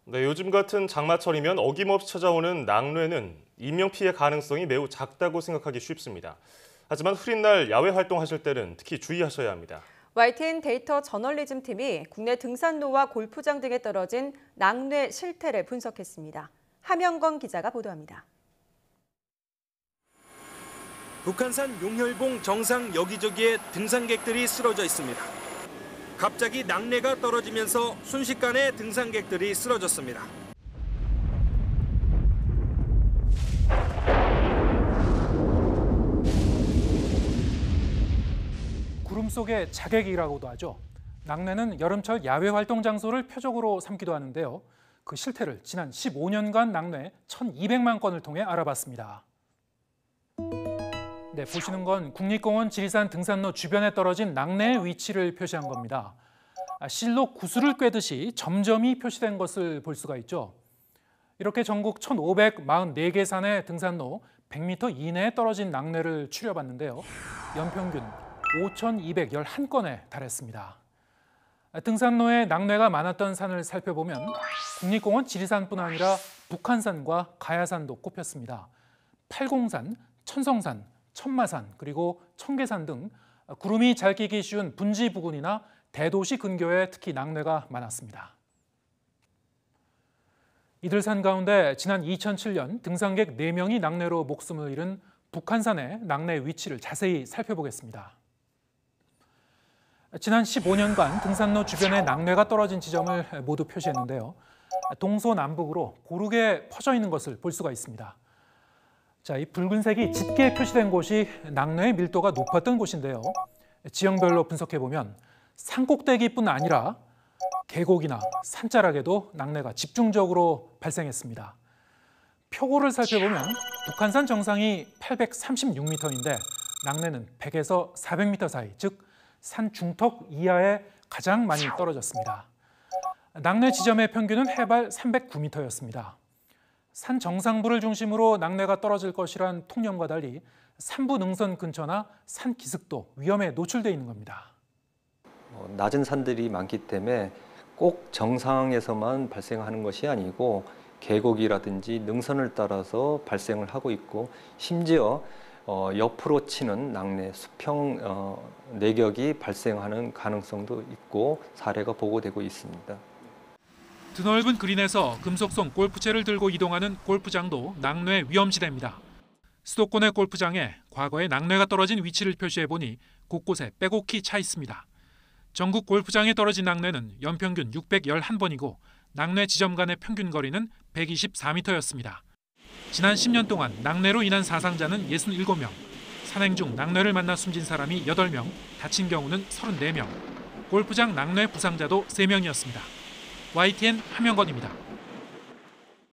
네, 요즘 같은 장마철이면 어김없이 찾아오는 낙뢰는 인명피해 가능성이 매우 작다고 생각하기 쉽습니다. 하지만 흐린 날 야외 활동하실 때는 특히 주의하셔야 합니다. YTN 데이터 저널리즘 팀이 국내 등산로와 골프장 등에 떨어진 낙뢰 실태를 분석했습니다. 함영건 기자가 보도합니다. 북한산 용혈봉 정상 여기저기에 등산객들이 쓰러져 있습니다. 갑자기 낙뢰가 떨어지면서 순식간에 등산객들이 쓰러졌습니다. 구름 속의 자객이라고도 하죠. 낙뢰는 여름철 야외 활동 장소를 표적으로 삼기도 하는데요. 그 실태를 지난 15년간 낙뢰 1,200만 건을 통해 알아봤습니다. 네, 보시는 건 국립공원 지리산 등산로 주변에 떨어진 낙뢰의 위치를 표시한 겁니다. 실로 구슬을 꿰듯이 점점이 표시된 것을 볼 수가 있죠. 이렇게 전국 1,544개 산의 등산로 100m 이내에 떨어진 낙뢰를 추려봤는데요. 연평균 5,211건에 달했습니다. 등산로에 낙뢰가 많았던 산을 살펴보면 국립공원 지리산뿐 아니라 북한산과 가야산도 꼽혔습니다. 팔공산, 천성산, 천마산, 그리고 청계산 등 구름이 잘 끼기 쉬운 분지 부근이나 대도시 근교에 특히 낙뢰가 많았습니다. 이들 산 가운데 지난 2007년 등산객 4명이 낙뢰로 목숨을 잃은 북한산의 낙뢰 위치를 자세히 살펴보겠습니다. 지난 15년간 등산로 주변에 낙뢰가 떨어진 지점을 모두 표시했는데요. 동서남북으로 고르게 퍼져 있는 것을 볼 수가 있습니다. 자, 이 붉은색이 짙게 표시된 곳이 낙뢰의 밀도가 높았던 곳인데요. 지형별로 분석해보면 산꼭대기뿐 아니라 계곡이나 산자락에도 낙뢰가 집중적으로 발생했습니다. 표고를 살펴보면 북한산 정상이 836m인데 낙뢰는 100에서 400m 사이, 즉 산 중턱 이하에 가장 많이 떨어졌습니다. 낙뢰 지점의 평균은 해발 309m였습니다. 산 정상부를 중심으로 낙뢰가 떨어질 것이란 통념과 달리 산부 능선 근처나 산 기슭도 위험에 노출돼 있는 겁니다. 낮은 산들이 많기 때문에 꼭 정상에서만 발생하는 것이 아니고 계곡이라든지 능선을 따라서 발생을 하고 있고 심지어 옆으로 치는 낙뢰, 수평 내격이 발생하는 가능성도 있고 사례가 보고되고 있습니다. 드넓은 그린에서 금속성 골프채를 들고 이동하는 골프장도 낙뢰 위험지대입니다. 수도권의 골프장에 과거에 낙뢰가 떨어진 위치를 표시해보니 곳곳에 빼곡히 차 있습니다. 전국 골프장에 떨어진 낙뢰는 연평균 611번이고 낙뢰 지점 간의 평균 거리는 124m였습니다. 지난 10년 동안 낙뢰로 인한 사상자는 67명, 산행 중 낙뢰를 만나 숨진 사람이 8명, 다친 경우는 34명, 골프장 낙뢰 부상자도 3명이었습니다. YTN 함영건입니다.